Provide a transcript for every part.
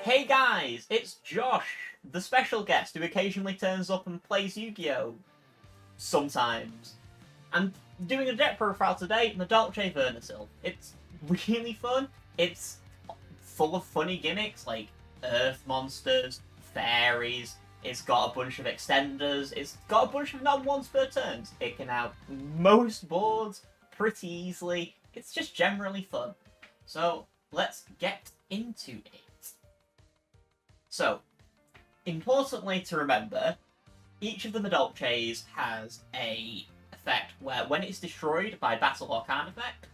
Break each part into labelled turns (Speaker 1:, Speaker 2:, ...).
Speaker 1: Hey guys, it's Josh, the special guest who occasionally turns up and plays Yu-Gi-Oh! Sometimes. I'm doing a deck profile today, Madolche Vernusylph. It's really fun. It's full of funny gimmicks like earth monsters, fairies, it's got a bunch of extenders, it's got a bunch of non-once per turns. It can have most boards pretty easily. It's just generally fun. So, let's get into it. So, importantly to remember, each of the Madolches has a effect where when it's destroyed by battle or card effect,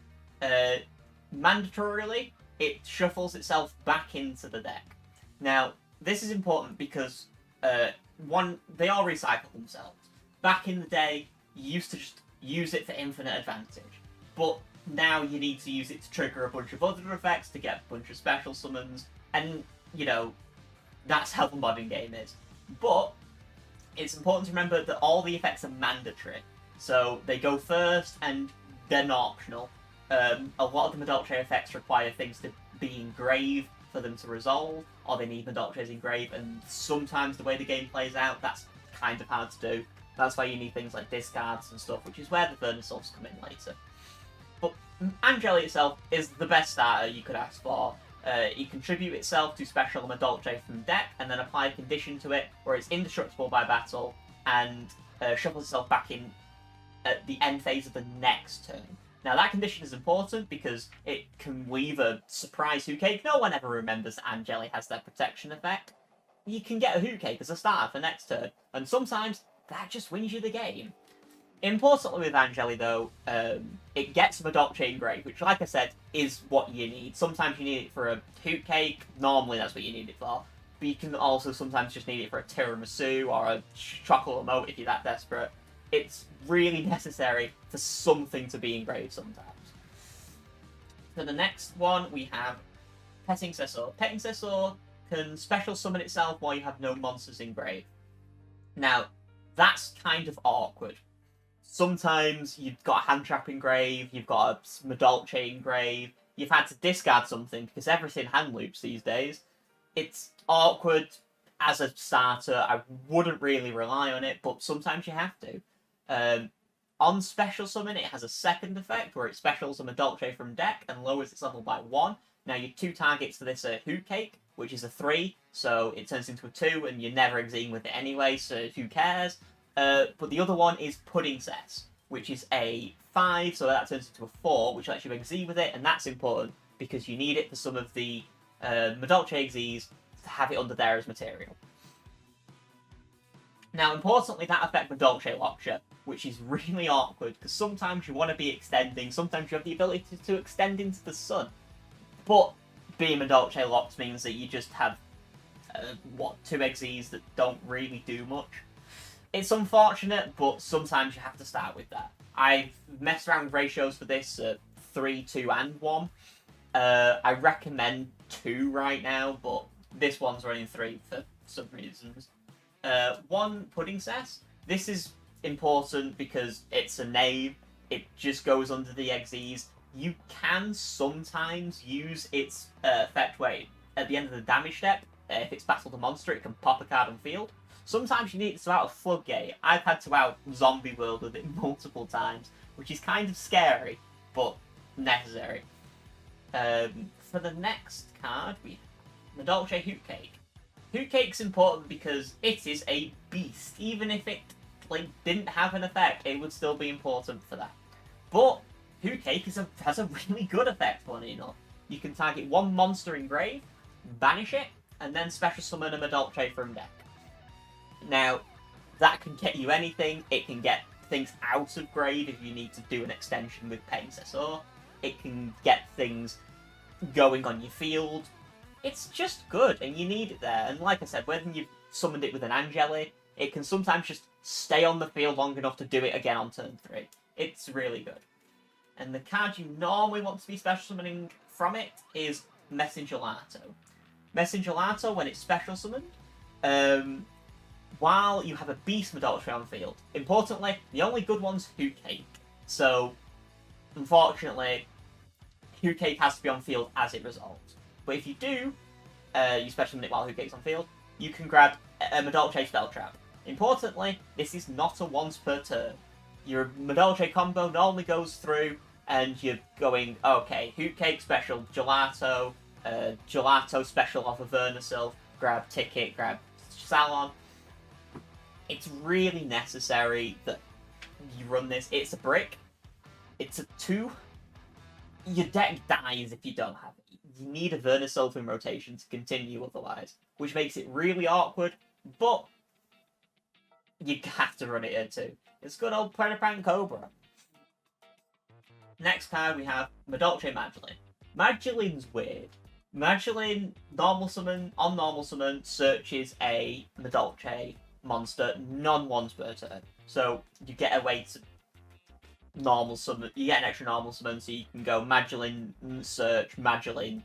Speaker 1: mandatorily, it shuffles itself back into the deck. Now, this is important because, they all recycle themselves. Back in the day, you used to just use it for infinite advantage, but now you need to use it to trigger a bunch of other effects to get a bunch of special summons, and, you know, that's how the modern game is. But it's important to remember that all the effects are mandatory. So they go first and they're not optional. A lot of the Madolche effects require things to be engraved for them to resolve, or they need Madolches engraved, and sometimes the way the game plays out, that's kind of hard to do. That's why you need things like discards and stuff, which is where the Vernusylphs come in later. But Anjelly itself is the best starter you could ask for. You contribute itself to special Madolche from deck, and then apply a condition to it where it's indestructible by battle, and shuffles itself back in at the end phase of the next turn. Now that condition is important because it can leave a surprise Hootcake. No one ever remembers that Anjelly has that protection effect. You can get a Hootcake as a starter for next turn, and sometimes that just wins you the game. Importantly with Anjelly though, it gets Madolche engraved, which like I said, is what you need. Sometimes you need it for a Hootcake, normally that's what you need it for. But you can also sometimes just need it for a Tiramisu or a Chocola moat if you're that desperate. It's really necessary for something to be engraved sometimes. For the next one, we have Petingcessoeur. Petingcessoeur can special summon itself while you have no monsters engraved. Now, that's kind of awkward. Sometimes you've got a hand trap engraved, you've got a Madolche engraved, you've had to discard something because everything hand loops these days. It's awkward as a starter. I wouldn't really rely on it, but sometimes you have to. On special summon, it has a second effect where it specials a Madolche from deck and lowers its level by 1. Now your two targets for this are Hootcake, which is a 3, so it turns into a 2 and you're never exceeding with it anyway, so who cares? But the other one is Puddingcess, which is a 5, so that turns into a 4, which lets you exceed with it, and that's important because you need it for some of the Madolche exes to have it under there as material. Now, importantly, that affects Madolche locks you, which is really awkward because sometimes you want to be extending, sometimes you have the ability to extend into the sun, but being Madolche locked means that you just have, 2 exes that don't really do much. It's unfortunate, but sometimes you have to start with that. I've messed around with ratios for this at 3, 2, and 1. I recommend 2 right now, but this one's running 3 for some reasons. 1, Puddingcess. This is important because it's a knave. It just goes under the exes. You can sometimes use its effect where at the end of the damage step, if it's battled a monster, it can pop a card on field. Sometimes you need it to out a Floodgate. I've had to out Zombie World with it multiple times, which is kind of scary, but necessary. For the next card, we have Madolche Hootcake. Hootcake's important because it is a beast. Even if it didn't have an effect, it would still be important for that. But Hootcake has a really good effect, funny enough. You can target 1 monster engraved, banish it, and then special summon a Madolche from deck. Now, that can get you anything. It can get things out of grave if you need to do an extension with Petingcessoeur. It can get things going on your field. It's just good, and you need it there. And like I said, when you've summoned it with an Anjelly, it can sometimes just stay on the field long enough to do it again on turn 3. It's really good. And the card you normally want to be special summoning from it is Messengelato. Messengelato, when it's special summoned, while you have a Beast Madolche on field. Importantly, the only good one's Hootcake. So, unfortunately, Hootcake has to be on field as it resolves. But if you do, you special limit while Hootcake's on field, you can grab a Madolche Spell Trap. Importantly, this is not a once per turn. Your Madolche combo normally goes through, and you're going, okay, Hootcake special, Gelato, Gelato special off of Vernusylph, grab Ticket, grab Salon. It's really necessary that you run this. It's a brick. It's a 2. Your deck dies if you don't have it. You need a Vernusylph in rotation to continue otherwise, which makes it really awkward, but you have to run it here too. It's good old Predaprang Cobra. Next card we have Madolche Magileine. Magiline's weird. Magileine, normal summon, on normal summon, searches a Madolche monster non-once per turn. So you get a way to normal summon, you get an extra normal summon, so you can go Magileine search, Magileine,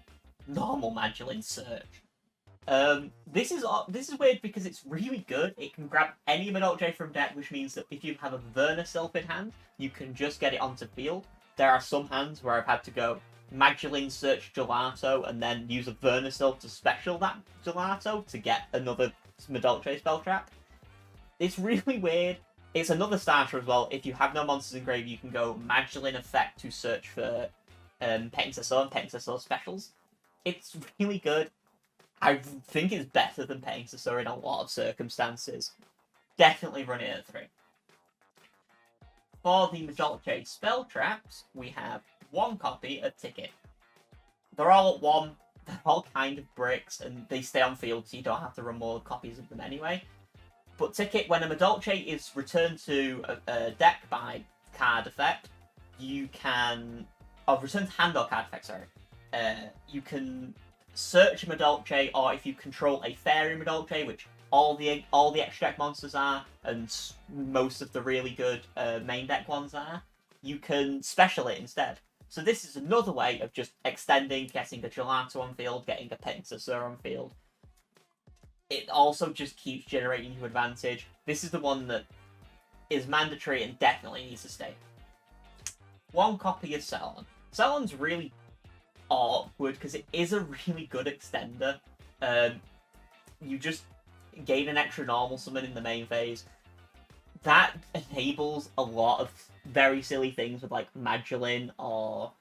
Speaker 1: normal Magileine search. This is weird because it's really good. It can grab any Madolche from deck, which means that if you have a Vernusylph in hand, you can just get it onto field. There are some hands where I've had to go Magileine search Gelato and then use a Vernusylph to special that Gelato to get another Madolche spell trap. It's really weird. It's another starter as well. If you have no monsters in grave, you can go Magileine effect to search for Petingcessoeur and Petingcessoeur specials. It's really good. I think it's better than Petingcessoeur in a lot of circumstances. Definitely run it at 3. For the Madolche spell traps, we have 1 copy of Ticket. They're all at 1. They're all kind of bricks, and they stay on field, so you don't have to run more copies of them anyway. But Ticket, when a Madolche is returned to a deck by card effect, you can... Oh, returned to hand or card effect, sorry. You can search a Madolche, or if you control a fairy Madolche, which all the extra deck monsters are, and most of the really good main deck ones are, you can special it instead. So this is another way of just extending, getting a Gelato on field, getting a Petingcessoeur on field. It also just keeps generating you advantage. This is the one that is mandatory and definitely needs to stay. 1 copy of Salon. Salon's really awkward because it is a really good extender. You just gain an extra normal summon in the main phase. That enables a lot of very silly things with like Magileine or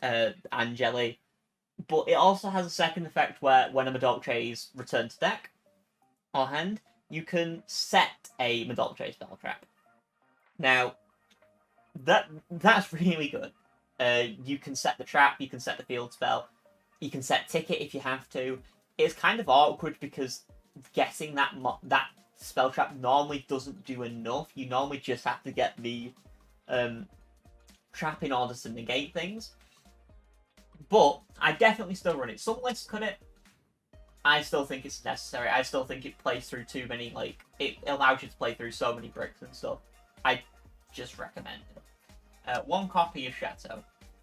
Speaker 1: Anjelly. But it also has a second effect where when a Madolche is returned to deck or hand, you can set a Madolche spell trap. Now, that's really good. You can set the trap, you can set the field spell, you can set Ticket if you have to. It's kind of awkward because getting that spell trap normally doesn't do enough. You normally just have to get the trap in order to negate things. But I definitely still run it. Some lists cut it. I still think it's necessary. I still think it plays through too many, like, it allows you to play through so many bricks and stuff. I just recommend it. 1 copy of Chateau.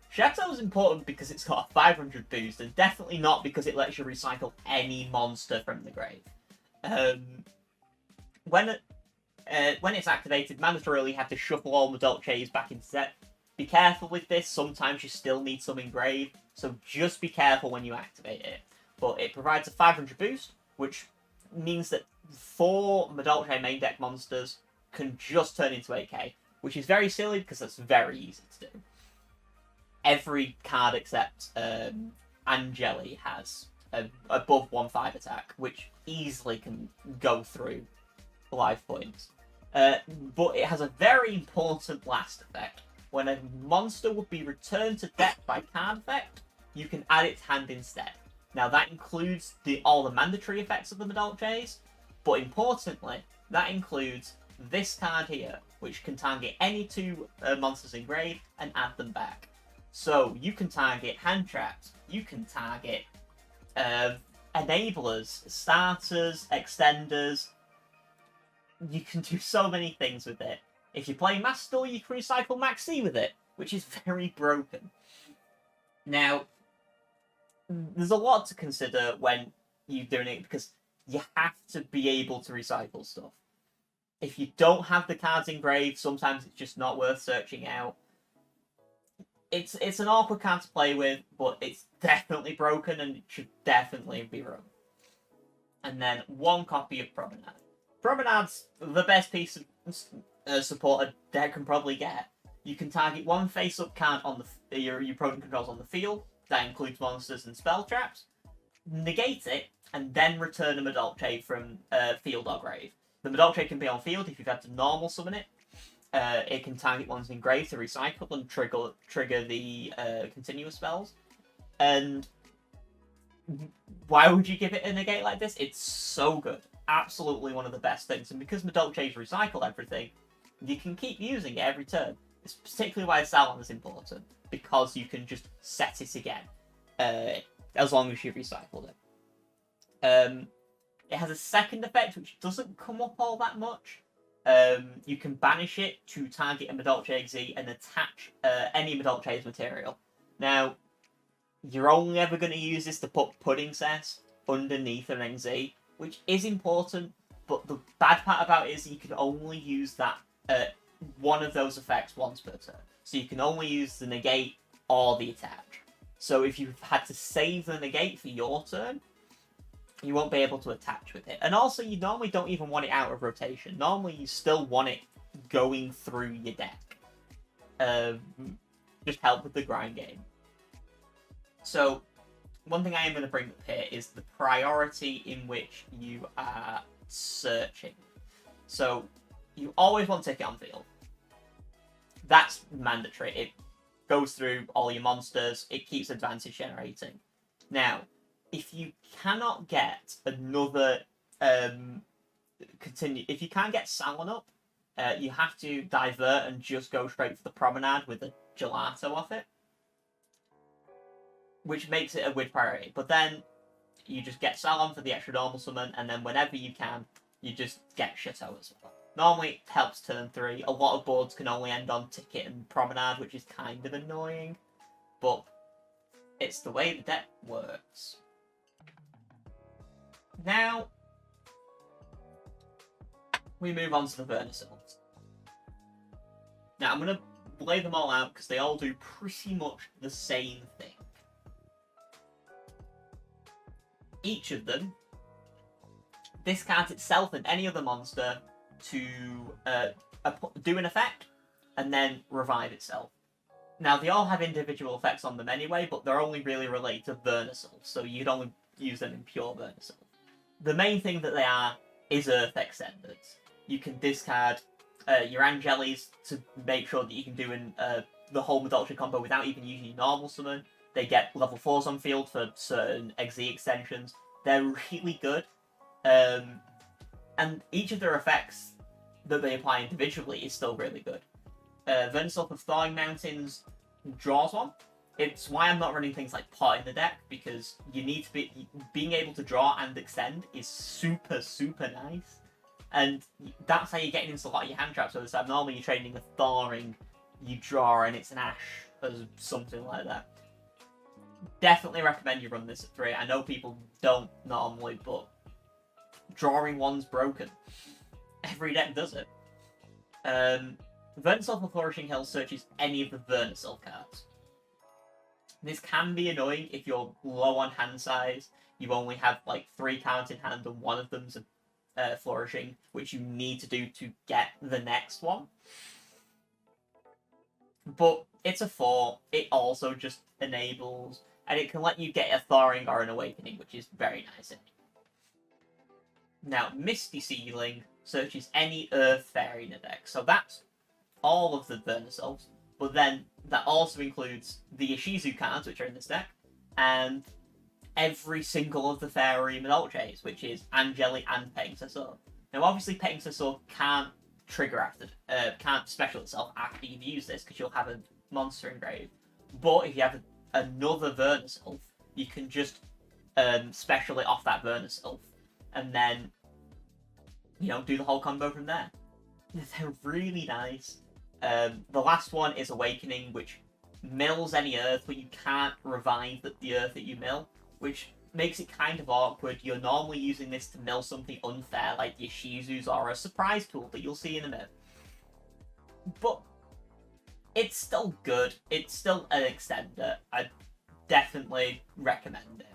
Speaker 1: Chateau is important because it's got a 500 boost, and definitely not because it lets you recycle any monster from the grave. When it's activated, mandatorily have to shuffle all Madolches back into set. Be careful with this. Sometimes you still need some in grave, so just be careful when you activate it. But it provides a 500 boost, which means that 4 Madolche main deck monsters can just turn into 8k, which is very silly because that's very easy to do. Every card except Anjelly has above 1/5 attack, which easily can go through life points. But it has a very important last effect. When a monster would be returned to deck by card effect, you can add it to hand instead. Now that includes all the mandatory effects of the Madolches, but importantly, that includes this card here, which can target any 2 monsters in grave and add them back. So you can target hand traps, you can target enablers, starters, extenders. You can do so many things with it. If you play Master, you can recycle Max C with it, which is very broken. Now, there's a lot to consider when you're doing it because you have to be able to recycle stuff. If you don't have the cards in grave, sometimes it's just not worth searching out. it's an awkward card to play with, but it's definitely broken and it should definitely be run. And then 1 copy of Promenade. Promenade's the best piece of support a deck can probably get. You can target 1 face-up card on your opponent controls on the field. That includes monsters and spell traps. Negate it, and then return a Madolche from field or grave. The Madolche can be on field if you've had to normal summon it. It can target ones in grave to recycle and trigger the continuous spells. And why would you give it a negate like this? It's so good. Absolutely one of the best things. And because Madolche's recycle everything, you can keep using it every turn. It's particularly why Salon is important, because you can just set it again, as long as you've recycled it. It has a second effect, which doesn't come up all that much. You can banish it to target a Madolche XZ and attach any Madolche's material. Now, you're only ever going to use this to put Puddingcess underneath an XZ, which is important, but the bad part about it is you can only use that one of those effects once per turn. So you can only use the negate or the attach. So if you've had to save the negate for your turn, you won't be able to attach with it. And also, you normally don't even want it out of rotation. Normally, you still want it going through your deck. Just help with the grind game. So, one thing I am going to bring up here is the priority in which you are searching. So, you always want Ticket on field. That's mandatory. It goes through all your monsters. It keeps advantage generating. Now, if you cannot get another if you can't get Salon up, you have to divert and just go straight for the Promenade with the Gelato off it, which makes it a weird priority. But then you just get Salon for the extra normal summon, and then whenever you can, you just get Chateau as well. Normally it helps turn 3. A lot of boards can only end on Ticket and Promenade, which is kind of annoying, but it's the way the deck works. Now, we move on to the Vernusylphs. Now, I'm going to lay them all out because they all do pretty much the same thing. Each of them discards itself and any other monster to do an effect and then revive itself. Now, they all have individual effects on them anyway, but they're only really related to Vernusylph, so you'd only use them in pure Vernusylph. The main thing that they are is Earth Extenders. You can discard your Anjellys to make sure that you can do the whole Madolche combo without even using your normal summon. They get level 4s on field for certain XZ extensions. They're really good. And each of their effects that they apply individually is still really good. Vernusylph of Thawing Mountains draws one. It's why I'm not running things like Pot in the deck, because you need to being able to draw and extend is super, super nice. And that's how you're getting into a lot of your hand traps. So normally you're trading a Thawing, you draw and it's an Ash or something like that. Definitely recommend you run this at 3. I know people don't normally, but drawing one's broken. Every deck does it. Vernusylph of Flourishing Hill searches any of the Vernusylph cards. This can be annoying if you're low on hand size. You only have like 3 cards in hand and one of them's a Flourishing, which you need to do to get the next one. But it's a 4. It also just enables, and it can let you get a Thawing or an Awakening, which is very nice. Now, Misty Seedling searches any Earth Fairy in the deck. So that's all of the Vernusylphs, but then that also includes the Ishizu cards, which are in this deck, and every single of the Fairy Madolches, which is Anjelly and Petingcessoeur. Now, obviously, Petingcessoeur can't trigger after, can't special itself after you've used this, because you'll have a monster in grave. But if you have another Vernusylph, you can just special it off that Vernusylph, and then, you know, do the whole combo from there. They're really nice. The last one is Awakening, which mills any Earth, but you can't revive the Earth that you mill, which makes it kind of awkward. You're normally using this to mill something unfair, like your Shizus or a surprise tool that you'll see in a minute. But it's still good. It's still an extender. I definitely recommend it.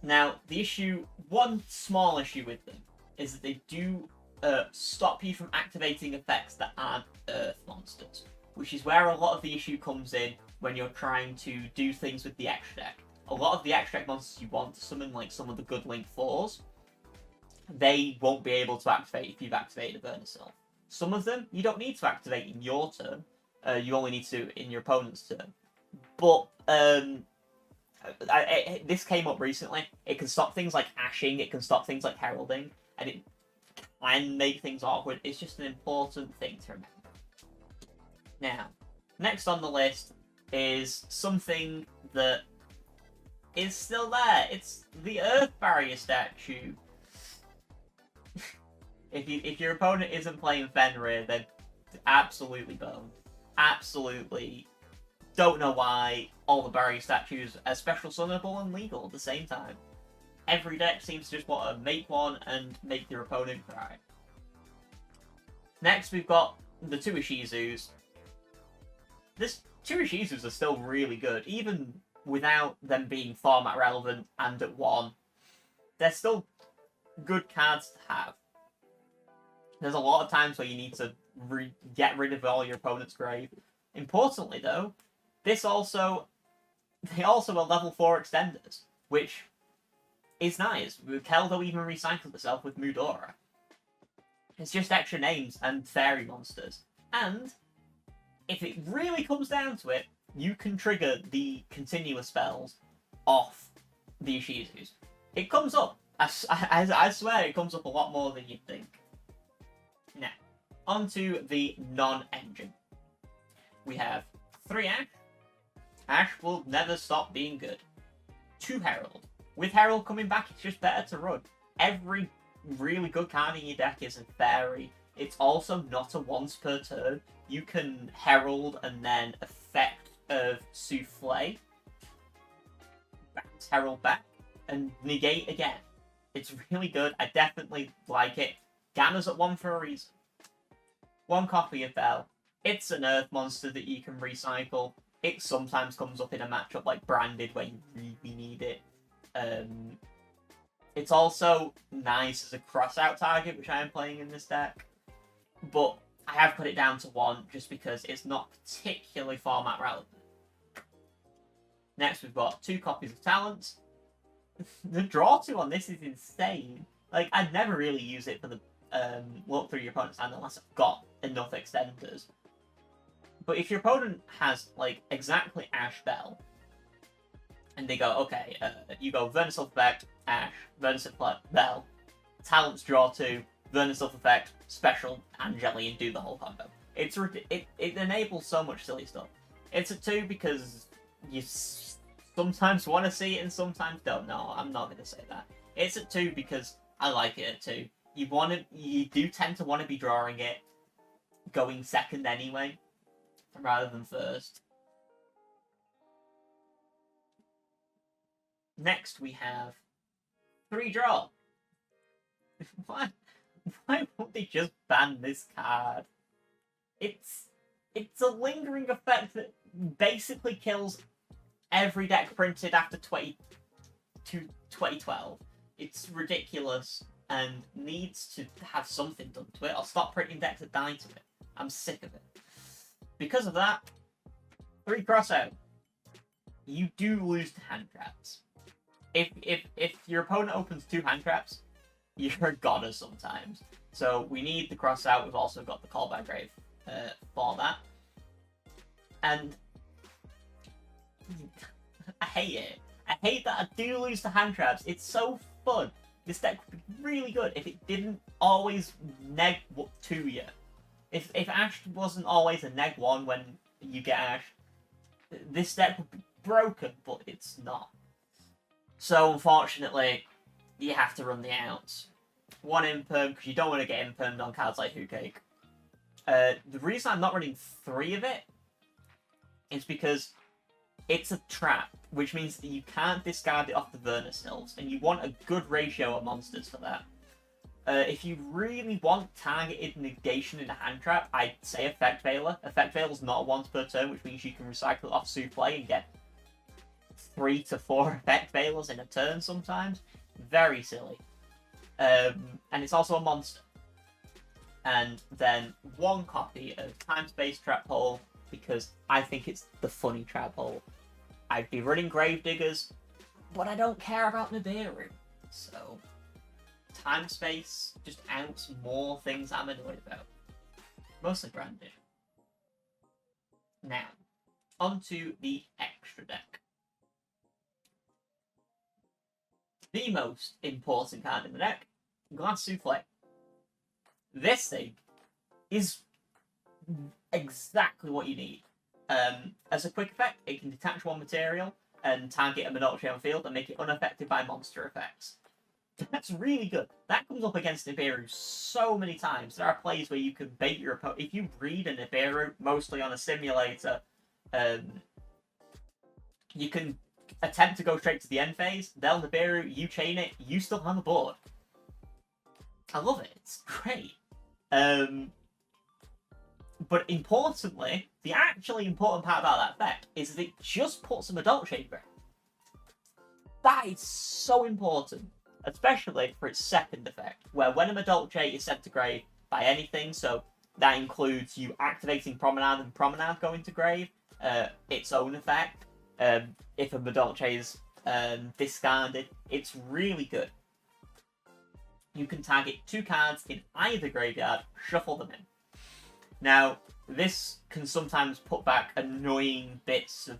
Speaker 1: Now, one small issue with them is that they do stop you from activating effects that aren't Earth monsters, which is where a lot of the issue comes in when you're trying to do things with the extra deck. A lot of the extra deck monsters you want to summon, like some of the good Link 4s, they won't be able to activate if you've activated a Vernusylph. Some of them you don't need to activate in your turn. You only need to in your opponent's turn. But this came up recently. It can stop things like ashing, it can stop things like heralding, and it can make things awkward. It's just an important thing to remember. Now, next on the list is something that is still there. It's the Earth Barrier statue. If your opponent isn't playing Fenrir, then absolutely boned. Absolutely. Don't know why all the barrier statues are special summonable and legal at the same time. Every deck seems to just want to make one and make their opponent cry. Next, we've got the two Ishizus. This two Ishizus are still really good, even without them being format relevant and at 1. They're still good cards to have. There's a lot of times where you need to get rid of all your opponent's grave. Importantly, though, they also are level 4 extenders, which is nice. Keldo even recycled itself with Mudora. It's just extra names and fairy monsters. And if it really comes down to it, you can trigger the continuous spells off the Ishizus. It comes up. I swear it comes up a lot more than you'd think. Now, onto the non-engine. We have 3 Ash. Ash will never stop being good. 2 Herald. With Herald coming back, it's just better to run. Every really good card in your deck is a fairy. It's also not a once per turn. You can Herald and then effect of Souffle, bounce Herald back, and negate again. It's really good. I definitely like it. Gamma's at 1 for a reason. 1 copy of Belle. It's an Earth monster that you can recycle. It sometimes comes up in a matchup like Branded where you really need it. It's also nice as a crossout target, which I am playing in this deck. But I have put it down to 1 just because it's not particularly format relevant. Next, we've got 2 copies of Talents. The draw 2 on this is insane. Like, I'd never really use it for the look through your opponent's hand unless I've got enough extenders. But if your opponent has, like, exactly Ash Belle, and they go, okay, you go Vernusylph effect, Ash, Vernusylph Belle, Talents draw 2, Vernusylph effect, special Anjelly, and do the whole combo. It enables so much silly stuff. It's a 2 because you sometimes want to see it and sometimes don't. No, I'm not going to say that. It's a 2 because I like it at 2. You do tend to want to be drawing it going second anyway, rather than first. Next we have 3 Droll. Why won't they just ban this card? It's a lingering effect that basically kills every deck printed after 2012. It's ridiculous and needs to have something done to it. I'll stop printing decks that die to it. I'm sick of it. Because of that, 3 Crossout. You do lose to hand traps. If your opponent opens 2 hand traps, you're a goner sometimes. So we need the Crossout. We've also got the Callback Grave for that. And I hate it. I hate that I do lose to hand traps. It's so fun. This deck would be really good if it didn't always neg to you. If Ash wasn't always a neg 1 when you get Ash, this deck would be broken, but it's not. So unfortunately, you have to run the outs. 1 imperm, because you don't want to get impermed on cards like Hootcake. The reason I'm not running 3 of it is because it's a trap, which means that you can't discard it off the Vernusylphs, and you want a good ratio of monsters for that. If you really want targeted negation in a hand trap, I'd say Effect Veiler. Effect Veiler's not once per turn, which means you can recycle it off Souffle and get 3 to 4 Effect Veilers in a turn sometimes. Very silly. And it's also a monster. And then 1 copy of Time Space Trap Hole, because I think it's the funny trap hole. I'd be running Gravediggers, but I don't care about Nibiru. So, Time Space just outs more things I'm annoyed about. Mostly branded. Now, onto the extra deck. The most important card in the deck, Glass Souffle. This thing is exactly what you need. As a quick effect, it can detach 1 material and target a Madolche on field and make it unaffected by monster effects. That's really good. That comes up against Nibiru so many times. There are plays where you can bait your opponent. If you breed a Nibiru, mostly on a simulator, you can attempt to go straight to the end phase. They'll Nibiru, you chain it, you still have a board. I love it. It's great. But importantly, the actually important part about that effect is that it just puts a Madolche in grave. That is so important, especially for its second effect, where when a Madolche is sent to grave by anything, so that includes you activating Promenade and Promenade going to grave, its own effect. If a Madolche is discarded, it's really good. You can target 2 cards in either graveyard, shuffle them in. Now, this can sometimes put back annoying bits of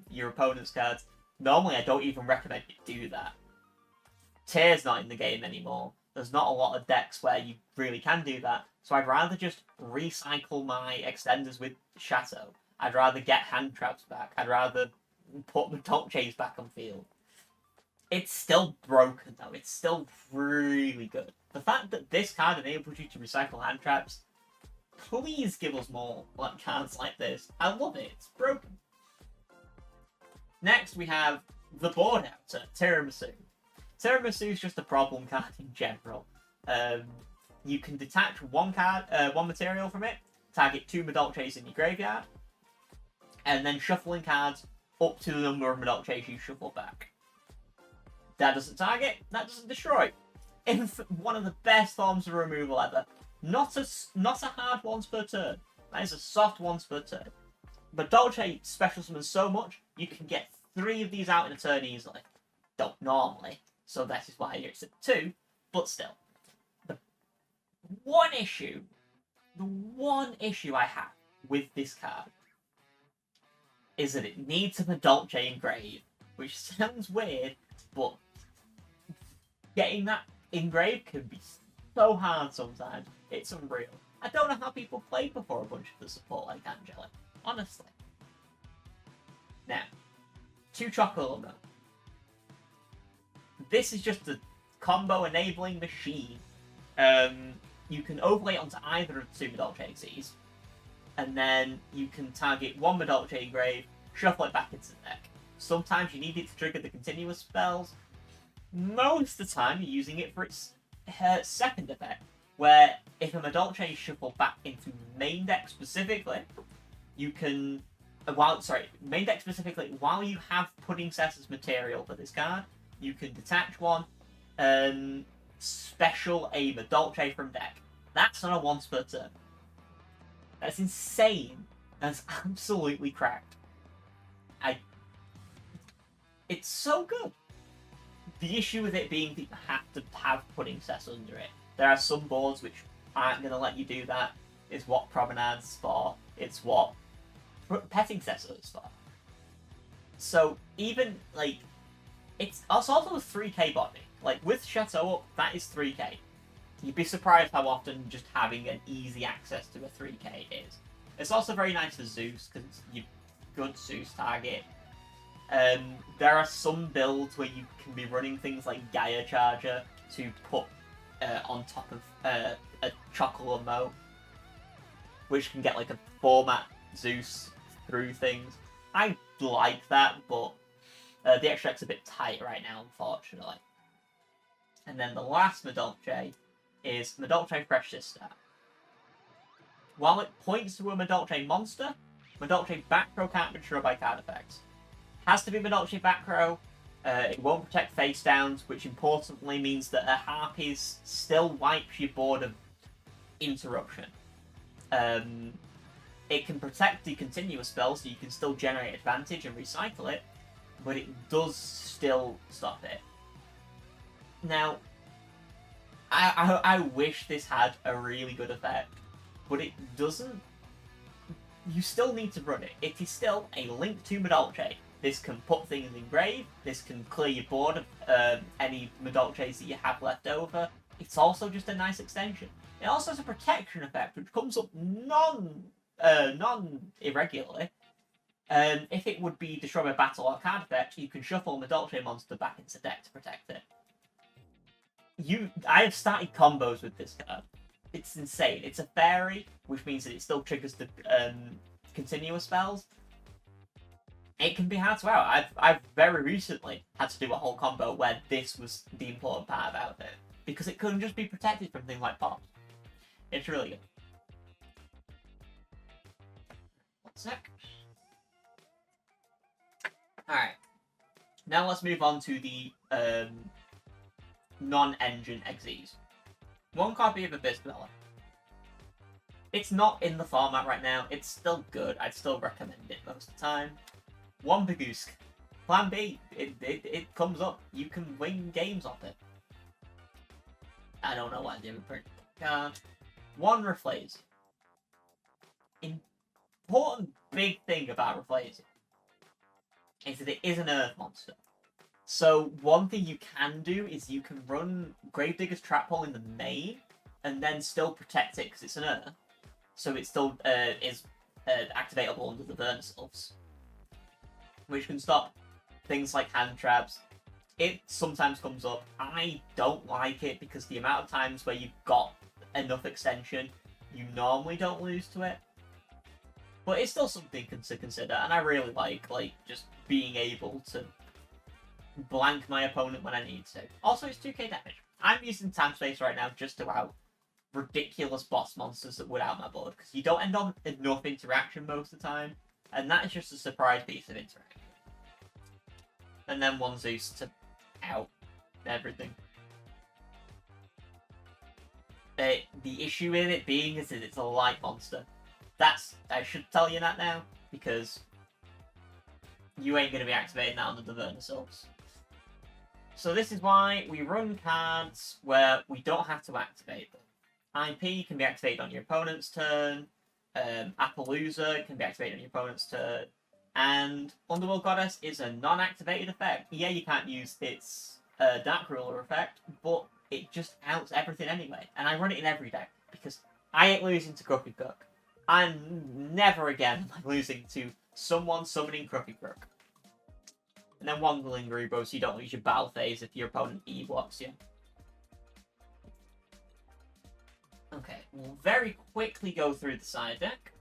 Speaker 1: your opponent's cards. Normally, I don't even recommend you do that. Tear's not in the game anymore. There's not a lot of decks where you really can do that, so I'd rather just recycle my extenders with Chateau. I'd rather get hand traps back. I'd rather put Madolches back on field. It's still broken, though. It's still really good. The fact that this card enables you to recycle hand traps, please give us more cards like this. I love it. It's broken. Next, we have the board outer, Tiramisu. Tiramisu is just a problem card in general. You can detach 1 material from it, target 2 Madolches in your graveyard, and then shuffling cards up to the number of Madolches you shuffle back. That doesn't target, that doesn't destroy. One of the best forms of removal ever. Not a hard once per turn. That is a soft once per turn. But Dolce special summons so much, you can get 3 of these out in a turn easily. Don't normally, so that is why it's at 2, but still. The one issue I have with this card is that it needs a Madolche engrave, which sounds weird, but getting that engraved can be so hard sometimes. It's unreal. I don't know how people played before a bunch of the support like Anjelly, honestly. Now, 2 Chocola. This is just a combo enabling machine. You can overlay it onto either of the 2 Madolche XCs, and then you can target 1 Madolche engrave, shuffle it back into the deck. Sometimes you need it to trigger the continuous spells. Most of the time, you're using it for its second effect, where if a Madolche is shuffled back into main deck specifically, you can... main deck specifically, while you have Puddingcess's material for this card, you can detach 1 and special a Madolche from deck. That's on a once per turn. That's insane. That's absolutely cracked. It's so good. The issue with it being that you have to have Puddingcess under it. There are some boards which aren't going to let you do that. It's what Promenade's for. It's what Petingcessoeur is for. So even, like, it's also a 3k body. Like, with Chateau up, that is 3k. You'd be surprised how often just having an easy access to a 3k is. It's also very nice for ZEUS, because you're good ZEUS target. There are some builds where you can be running things like Gaia Charger to put on top of a Chocola Mo, which can get like a format ZEUS through things. I like that, but the extract's a bit tight right now, unfortunately. And then the last Madolche is Madolche Fresh Sister. While it points to a Madolche monster, Madolche back row can't be destroyed by card effects. Has to be Madolche back row. It won't protect face downs, which importantly means that a Harpies still wipes your board of interruption. It can protect the continuous spell, so you can still generate advantage and recycle it, but it does still stop it. Now, I wish this had a really good effect, but it doesn't. You still need to run it. It is still a link to Madolche. This can put things in grave, this can clear your board of any Madolches that you have left over. It's also just a nice extension. It also has a protection effect, which comes up non-irregularly. If it would be destroyed by battle or card effect, you can shuffle a Madolche monster back into deck to protect it. I have started combos with this card. It's insane. It's a fairy, which means that it still triggers the continuous spells. It can be hard to out. I've very recently had to do a whole combo where this was the important part about it, because it couldn't just be protected from things like pops. It's really good. One sec. Alright. Now let's move on to the non-engine XEs. One copy of Abyss Belle. It's not in the format right now. It's still good. I'd still recommend it most of the time. One Bagoosk. Plan B. It comes up. You can win games off it. I don't know why they would print the card. One Rafflesia. Important big thing about Rafflesia is that it is an Earth monster. So one thing you can do is you can run Gravedigger's Trap Hole in the main and then still protect it because it's an Earth. So it still is activatable under the Vernusylphs, which can stop things like hand traps. It sometimes comes up. I don't like it because the amount of times where you've got enough extension, you normally don't lose to it. But it's still something to consider, and I really like just being able to blank my opponent when I need to. Also, it's 2k damage. I'm using time space right now just to out ridiculous boss monsters that would out my board, because you don't end on enough interaction most of the time, and that is just a surprise piece of interaction. And then one Zeus to out everything. The issue with it being is that it's a light monster. I should tell you that now, because you ain't going to be activating that under the Vernusylphs. So this is why we run cards where we don't have to activate them. IP can be activated on your opponent's turn. Appaloosa can be activated on your opponent's turn. And Underworld Goddess is a non-activated effect. Yeah, you can't use its Dark Ruler effect, but it just outs everything anyway. And I run it in every deck, because I ain't losing to Crooked Cook. I'm never again losing to someone summoning Crooked Crook. And then one Lingeribo, so you don't lose your battle phase if your opponent E-blocks you. Okay, we'll very quickly go through the side deck.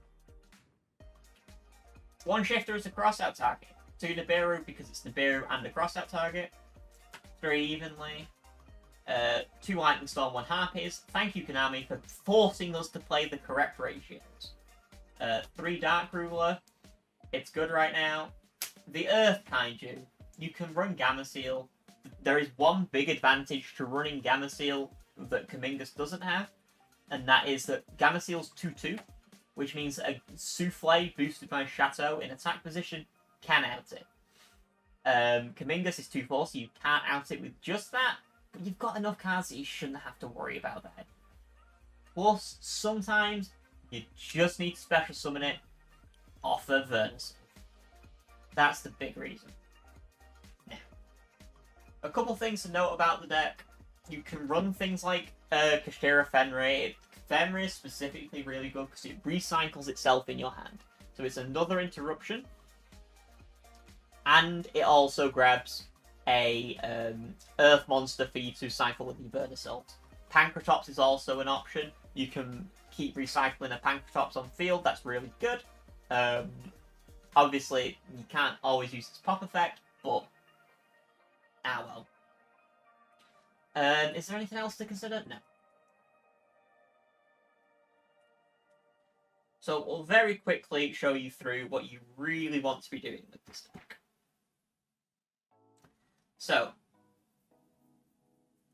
Speaker 1: One Shifter is a crossout target. 2 Nibiru because it's Nibiru and a crossout target. 3 evenly. 2 Lightning Storm, 1 Harpies. Thank you, Konami, for forcing us to play the correct ratios. 3 Dark Ruler. It's good right now. The Earth Kaiju. You can run Gamma Seal. There is one big advantage to running Gamma Seal that Kamingus doesn't have, and that is that Gamma Seal's 2/2, which means a Souffle boosted by Chateau in attack position can out it. Kamingus is 2/4, so you can't out it with just that, but you've got enough cards that you shouldn't have to worry about that. Plus, sometimes you just need to special summon it off of Vernusylph. That's the big reason. Now, a couple things to note about the deck. You can run things like Kashira Fenrir. Fenrir is specifically really good because it recycles itself in your hand. So it's another interruption. And it also grabs a Earth monster for you to cycle with your Vernusylph. Pancratops is also an option. You can keep recycling a Pancratops on field. That's really good. Obviously, you can't always use its pop effect, but well. Is there anything else to consider? No. So we'll very quickly show you through what you really want to be doing with this deck. So,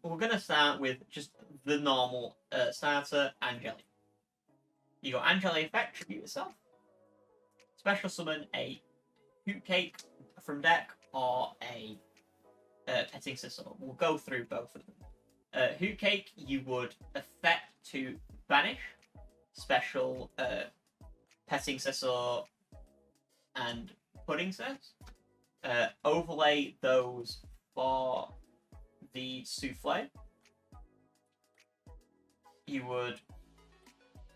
Speaker 1: we're going to start with just the normal starter, Anjelly. You got Anjelly effect, tribute yourself. Special summon a Hootcake from deck or a Petingcessoeur. We'll go through both of them. Hootcake, you would effect to banish. Special Petingcessoeur and Puddingcess. Overlay those for the Souffle. You would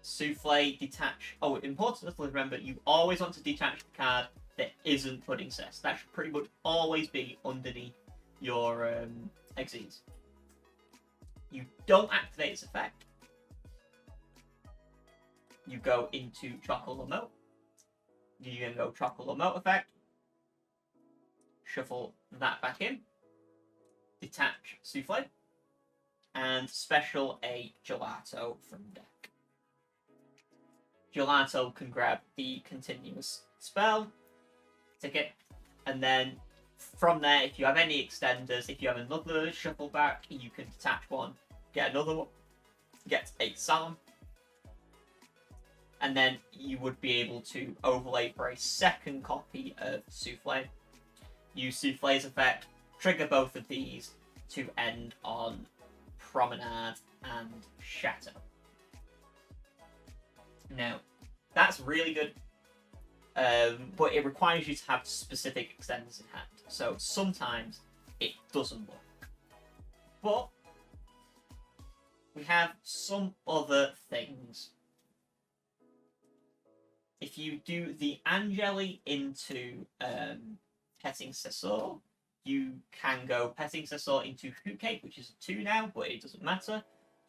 Speaker 1: Souffle, detach. Oh, important to remember, you always want to detach the card that isn't Puddingcess. That should pretty much always be underneath your Xyz. You don't activate its effect. You go into Chocola mode. You can go Chocola mode effect. Shuffle that back in. Detach Souffle. And special a Gelato from deck. Gelato can grab the continuous spell, ticket, and then from there, if you have any extenders, if you have another shuffle back, you can detach one, get another one, get a Salon, and then you would be able to overlay for a second copy of Souffle. Use Souffle's effect, trigger both of these to end on Promenade and Chateau. Now, that's really good, but it requires you to have specific extenders in hand. So sometimes it doesn't work. But we have some other things. If you do the Anjelly into Petingcessoeur, you can go Petingcessoeur into Hootcake, which is a 2 now, but it doesn't matter,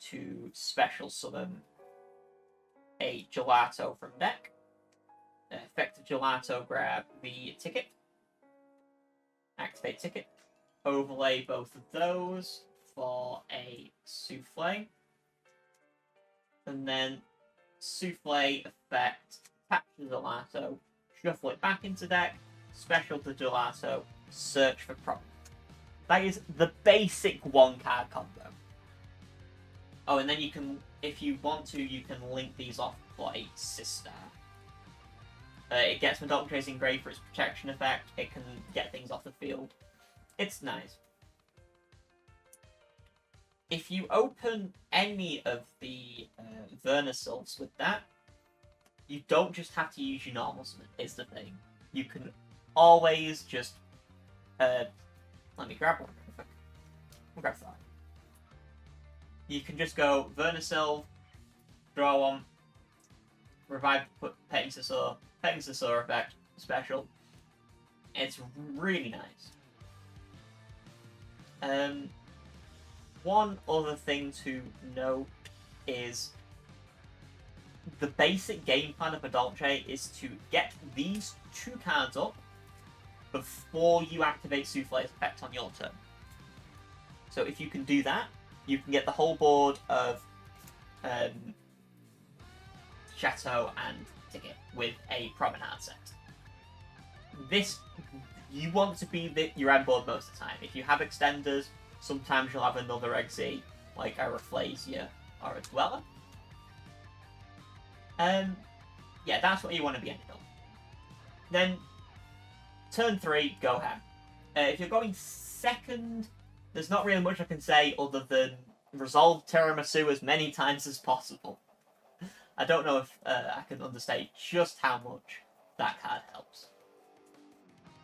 Speaker 1: to special summon a Gelato from deck. Effective Gelato, grab the ticket. Activate ticket. Overlay both of those for a Souffle. And then Souffle effect, tap the Gelato, shuffle it back into deck, special to Gelato, search for Promenade. That is the basic 1-card combo. Oh, and then you can, if you want to, you can link these off for a sister. It gets Madolche's engraved for its protection effect. It can get things off the field. It's nice. If you open any of the Vernusylphs with that, you don't just have to use your normal summon, is the thing. You can always just... let me grab one. We'll grab that. You can just go Vernusylph, draw one, revive Petingcessoeur, Petingcessoeur effect, special. It's really nice. One other thing to note is the basic game plan of Madolche is to get these 2 cards up before you activate Souffle's effect on your turn. So if you can do that, you can get the whole board of Chateau and Ticket with a Promenade set. This, you want to be your end board most of the time. If you have extenders, sometimes you'll have another XZ, like a Rafflesia or a Dweller. Yeah, that's what you want to be ending on. Then, turn 3, go ham. If you're going second, there's not really much I can say other than resolve Tiramisu as many times as possible. I don't know if I can understate just how much that card helps.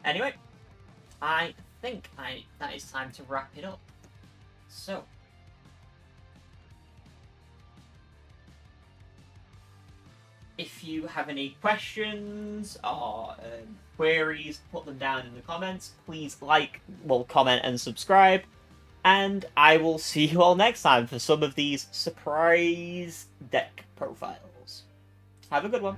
Speaker 1: Anyway, I think that is time to wrap it up. So, if you have any questions or queries, put them down in the comments. Please comment and subscribe. And I will see you all next time for some of these surprise deck profiles. Have a good one.